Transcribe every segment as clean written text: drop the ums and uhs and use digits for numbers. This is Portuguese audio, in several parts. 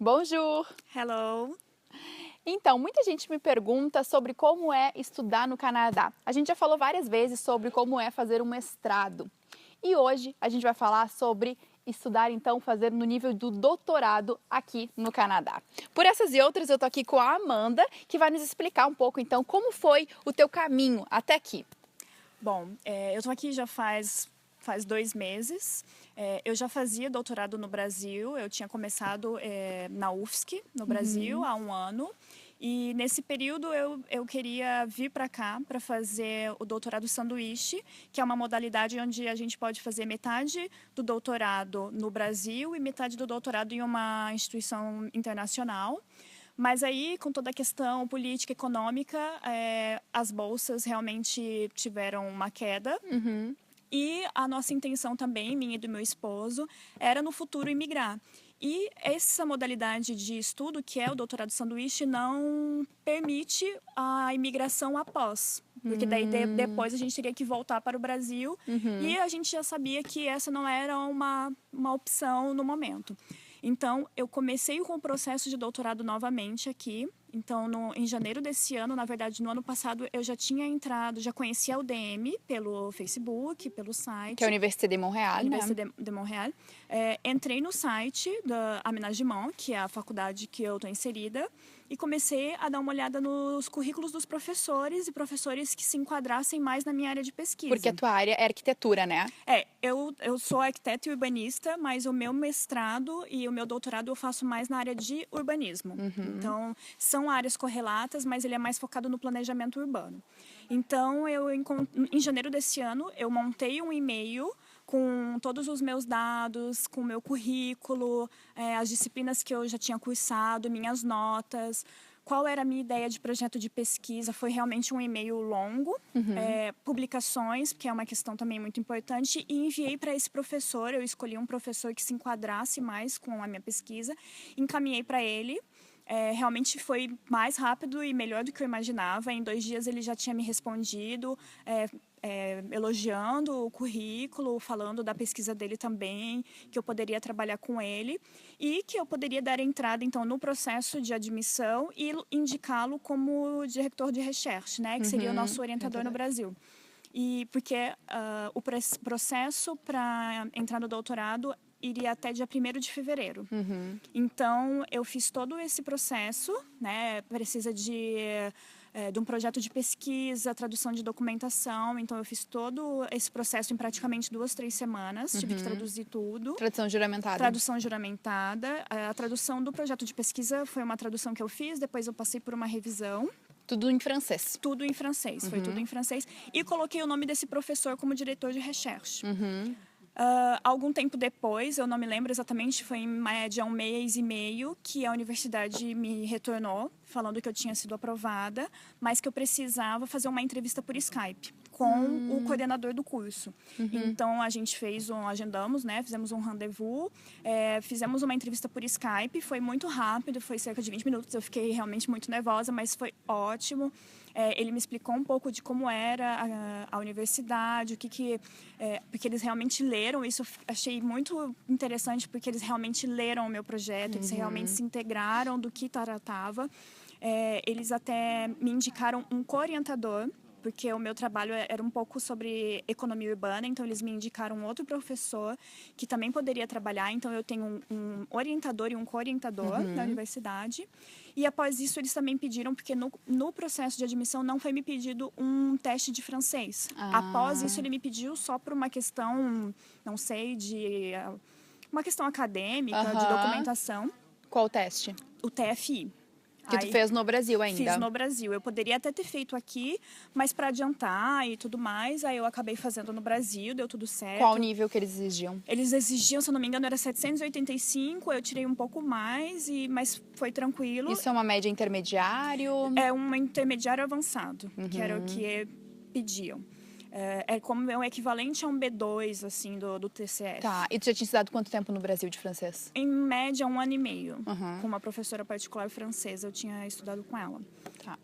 Bonjour! Hello! Então, muita gente me pergunta sobre como é estudar no Canadá. A gente já falou várias vezes sobre como é fazer um mestrado. E hoje a gente vai falar sobre estudar, então, fazer no nível do doutorado aqui no Canadá. Por essas e outras, eu tô aqui com a Amanda, que vai nos explicar um pouco, então, como foi o teu caminho até aqui. Bom, eu estou aqui já faz 2 meses. Eu já fazia doutorado no Brasil, eu tinha começado na UFSC, no Brasil, há 1 ano. E nesse período eu queria vir para cá para fazer o doutorado sanduíche, que é uma modalidade onde a gente pode fazer metade do doutorado no Brasil e metade do doutorado em uma instituição internacional. Mas aí, com toda a questão política e econômica, as bolsas realmente tiveram uma queda. E a nossa intenção também, minha e do meu esposo, era no futuro imigrar. E essa modalidade de estudo, que é o doutorado sanduíche, não permite a imigração após. Porque daí depois a gente teria que voltar para o Brasil. E a gente já sabia que essa não era uma opção no momento. Então, eu comecei com o processo de doutorado novamente aqui. Então, em janeiro desse ano, na verdade, no ano passado, eu já tinha entrado, já conhecia a UDM pelo Facebook, pelo site. Que é a Université de Montréal, Université de Montréal. Entrei no site da Aménagement, que é a faculdade que eu estou inserida, e comecei a dar uma olhada nos currículos dos professores e professores que se enquadrassem mais na minha área de pesquisa. Porque a tua área é arquitetura, né? Eu sou arquiteta e urbanista, mas o meu mestrado e o meu doutorado eu faço mais na área de urbanismo. Então, são áreas correlatas, mas ele é mais focado no planejamento urbano. Então, em janeiro desse ano, eu montei um e-mail com todos os meus dados, com o meu currículo, as disciplinas que eu já tinha cursado, minhas notas, qual era a minha ideia de projeto de pesquisa. Foi realmente um e-mail longo, publicações, que é uma questão também muito importante, e enviei para esse professor. Eu escolhi um professor que se enquadrasse mais com a minha pesquisa, encaminhei para ele. Realmente foi mais rápido e melhor do que eu imaginava. Em 2 dias ele já tinha me respondido, elogiando o currículo, falando da pesquisa dele também, que eu poderia trabalhar com ele e que eu poderia dar entrada então no processo de admissão e indicá-lo como diretor de recherche, né, que seria o nosso orientador no Brasil. E porque o processo para entrar no doutorado iria até dia 1º de fevereiro. Então, eu fiz todo esse processo, né? Precisa de um projeto de pesquisa, tradução de documentação. Então, eu fiz todo esse processo em praticamente 2, 3 semanas. Tive que traduzir tudo. Tradução juramentada. Tradução juramentada. A tradução do projeto de pesquisa foi uma tradução que eu fiz. Depois, eu passei por uma revisão. Tudo em francês. Tudo em francês. Foi tudo em francês. E coloquei o nome desse professor como diretor de recherche. Algum tempo depois, eu não me lembro exatamente, foi em média 1 mês e meio, que a universidade me retornou, falando que eu tinha sido aprovada, mas que eu precisava fazer uma entrevista por Skype com o coordenador do curso. Então, a gente agendamos, né, fizemos um rendezvous, fizemos uma entrevista por Skype, foi muito rápido, foi cerca de 20 minutos, eu fiquei realmente muito nervosa, mas foi ótimo. Ele me explicou um pouco de como era a universidade, porque eles realmente leram, isso eu achei muito interessante, porque eles realmente leram o meu projeto, eles realmente se integraram do que tratava. Eles até me indicaram um co-orientador, porque o meu trabalho era um pouco sobre economia urbana, então eles me indicaram um outro professor que também poderia trabalhar. Então, eu tenho um orientador e um co-orientador na universidade. E após isso, eles também pediram, porque no processo de admissão não foi me pedido um teste de francês. Após isso, ele me pediu só por uma questão, não sei, uma questão acadêmica, de documentação. Qual o teste? O TFI. Que tu fez no Brasil ainda? Fiz no Brasil. Eu poderia até ter feito aqui, mas para adiantar e tudo mais, aí eu acabei fazendo no Brasil, deu tudo certo. Qual o nível que eles exigiam? Eles exigiam, se eu não me engano, era 785, eu tirei um pouco mais, mas foi tranquilo. Isso é uma média intermediário? É um intermediário avançado, que era o que pediam. É como um equivalente a um B2, assim, do TCF. Tá, e tu já tinha estudado quanto tempo no Brasil de francês? Em média, 1 ano e meio. Com uma professora particular francesa, eu tinha estudado com ela. Tá.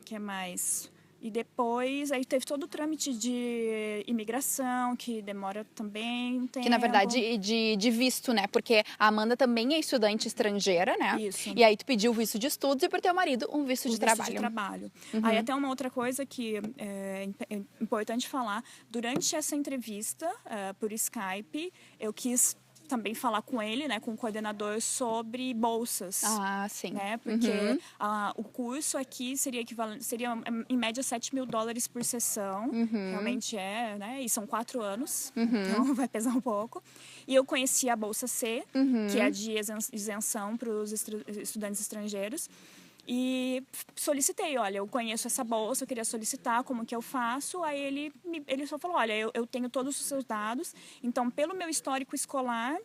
Que mais? E depois, aí teve todo o trâmite de imigração, que demora também um tempo. Que, na verdade, de visto, né? Porque a Amanda também é estudante estrangeira, né? Isso. E aí tu pediu o visto de estudos e por teu marido um visto de trabalho. De trabalho. Aí até uma outra coisa que é importante falar, durante essa entrevista por Skype, eu quis também falar com ele, né, com o coordenador, sobre bolsas. Ah, sim. Né, porque o curso aqui seria em média $7.000 por sessão. Realmente é, né? E são 4 anos, então vai pesar um pouco. E eu conheci a Bolsa C, que é de isenção para os estudantes estrangeiros. E solicitei, olha, eu conheço essa bolsa, eu queria solicitar, como que eu faço? Aí ele só falou, olha, eu tenho todos os seus dados, então pelo meu histórico escolar,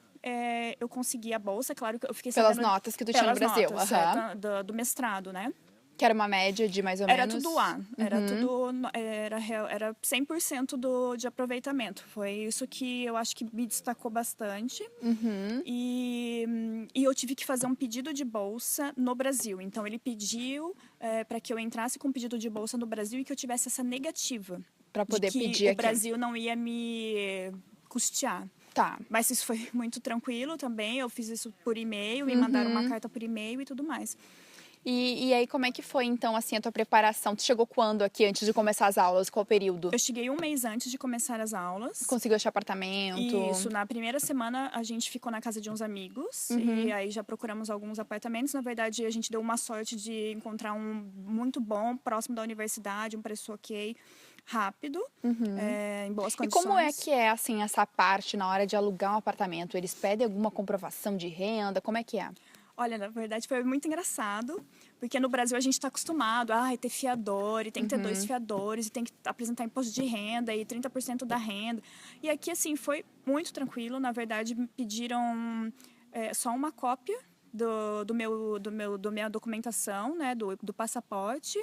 eu consegui a bolsa, claro que eu fiquei pelas sabendo... notas que tu tinha no Brasil. Notas, do mestrado, né? Que era uma média de mais ou menos... Era tudo A, era 100% de aproveitamento. Foi isso que eu acho que me destacou bastante. E eu tive que fazer um pedido de bolsa no Brasil. Então, ele pediu para que eu entrasse com um pedido de bolsa no Brasil e que eu tivesse essa negativa. Para poder pedir aqui. O Brasil não ia me custear. Tá. Mas isso foi muito tranquilo também. Eu fiz isso por e-mail, me mandaram uma carta por e-mail e tudo mais. E aí, como é que foi, então, assim, a tua preparação? Tu chegou quando aqui, antes de começar as aulas? Qual período? Eu cheguei um mês antes de começar as aulas. Conseguiu achar apartamento? Isso, na primeira semana a gente ficou na casa de uns amigos. E aí já procuramos alguns apartamentos. Na verdade, a gente deu uma sorte de encontrar um muito bom, próximo da universidade, um preço ok, rápido, em boas condições. E como é que é, assim, essa parte na hora de alugar um apartamento? Eles pedem alguma comprovação de renda? Como é que é? Olha, na verdade foi muito engraçado, porque no Brasil a gente está acostumado a ter fiador, e tem que ter 2 fiadores, e tem que apresentar imposto de renda e 30% da renda. E aqui, assim, foi muito tranquilo. Na verdade, me pediram só uma cópia da minha documentação, né, do passaporte,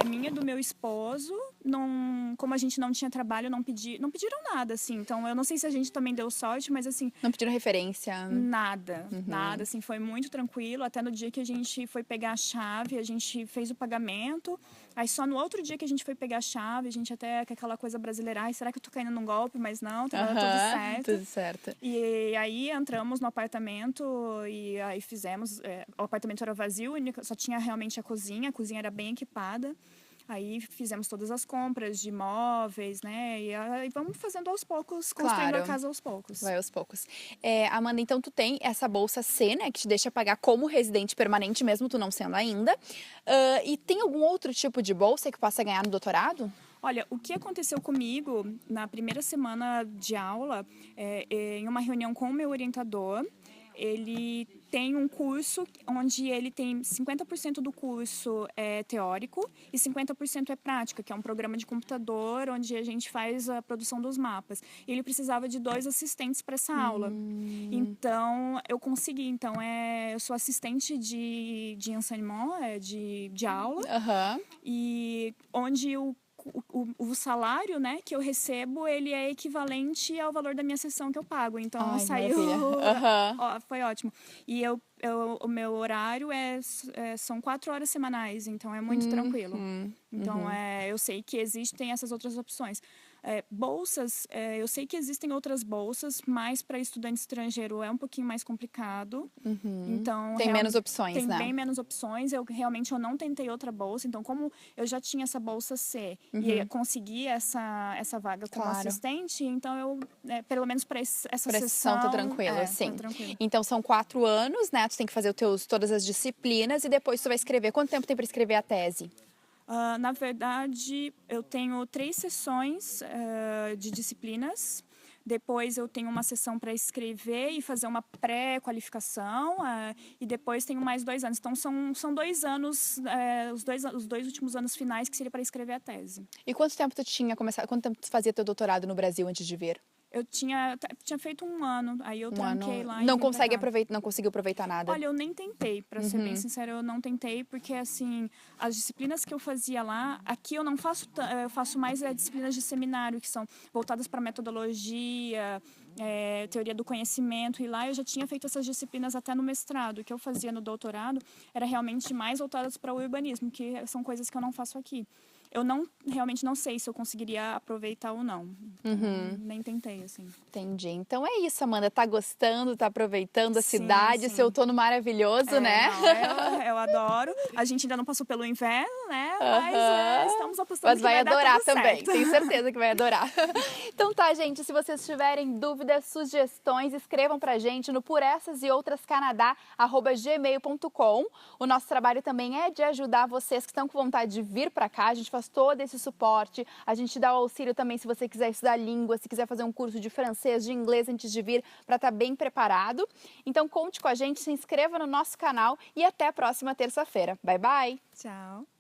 minha, do meu esposo. Não, como a gente não tinha trabalho, não pediram nada, assim. Então, eu não sei se a gente também deu sorte, mas assim... Não pediram referência? Nada, nada, assim, foi muito tranquilo. Até no dia que a gente foi pegar a chave, a gente fez o pagamento. Aí, só no outro dia que a gente foi pegar a chave, a gente até, com aquela coisa brasileira, ai, será que eu tô caindo num golpe? Mas não, tava tudo certo. Tudo certo. E aí, entramos no apartamento e aí fizemos... o apartamento era vazio, só tinha realmente a cozinha era bem equipada. Aí fizemos todas as compras de móveis, né? E aí vamos fazendo aos poucos, construindo a casa aos poucos. Vai aos poucos. Amanda, então tu tem essa bolsa C, né? Que te deixa pagar como residente permanente, mesmo tu não sendo ainda. E tem algum outro tipo de bolsa que possa ganhar no doutorado? Olha, o que aconteceu comigo na primeira semana de aula, em uma reunião com o meu orientador, ele tem um curso onde ele tem 50% do curso teórico e 50% é prática, que é um programa de computador onde a gente faz a produção dos mapas. Ele precisava de 2 assistentes para essa aula. Então, eu consegui. Então, eu sou assistente de enseignement, de aula, e onde o salário, né, que eu recebo, ele é equivalente ao valor da minha sessão que eu pago. Então, saiu... foi ótimo. E o meu horário são 4 horas semanais, então é muito tranquilo. Então, eu sei que existem essas outras opções. Bolsas, eu sei que existem outras bolsas, mas para estudante estrangeiro é um pouquinho mais complicado. Então, tem menos opções, né? Tem bem menos opções. Eu não tentei outra bolsa. Então, como eu já tinha essa bolsa C e consegui essa vaga como assistente, então eu, pelo menos para essa sessão... Tá tranquilo, sim. Tá tranquilo. Então, são 4 anos, né? Tu tem que fazer todas as disciplinas e depois tu vai escrever. Quanto tempo tem para escrever a tese? Na verdade, eu tenho 3 sessões de disciplinas. Depois eu tenho uma sessão para escrever e fazer uma pré-qualificação. E depois tenho mais 2 anos. Então, são 2 anos, os dois últimos anos finais, que seria para escrever a tese. E quanto tempo tu tinha começado? Quanto tempo tu fazia teu doutorado no Brasil antes de vir? Eu tinha feito 1 ano, aí eu tranquei lá. Não conseguiu aproveitar nada? Olha, eu nem tentei, para ser bem sincera, eu não tentei, porque assim, as disciplinas que eu fazia lá, aqui eu não faço, eu faço mais disciplinas de seminário, que são voltadas para metodologia, teoria do conhecimento, e lá eu já tinha feito essas disciplinas até no mestrado. O que eu fazia no doutorado era realmente mais voltadas para o urbanismo, que são coisas que eu não faço aqui. eu realmente não sei se eu conseguiria aproveitar ou não. Nem tentei, assim. Entendi. Então é isso, Amanda. Tá gostando, tá aproveitando a Sim, cidade, sim. seu outono maravilhoso, né? Não, eu adoro. A gente ainda não passou pelo inverno, né? Mas estamos apostando Mas que vai dar adorar tudo também. certo. Tenho certeza que vai adorar. Então tá, gente. Se vocês tiverem dúvidas, sugestões, escrevam pra gente no poressaseutrascanadá@gmail.com. O nosso trabalho também é de ajudar vocês que estão com vontade de vir pra cá. A gente faz todo esse suporte. A gente dá o auxílio também se você quiser estudar língua, se quiser fazer um curso de francês, de inglês antes de vir, para estar bem preparado. Então conte com a gente, se inscreva no nosso canal e até a próxima terça-feira. Bye, bye! Tchau.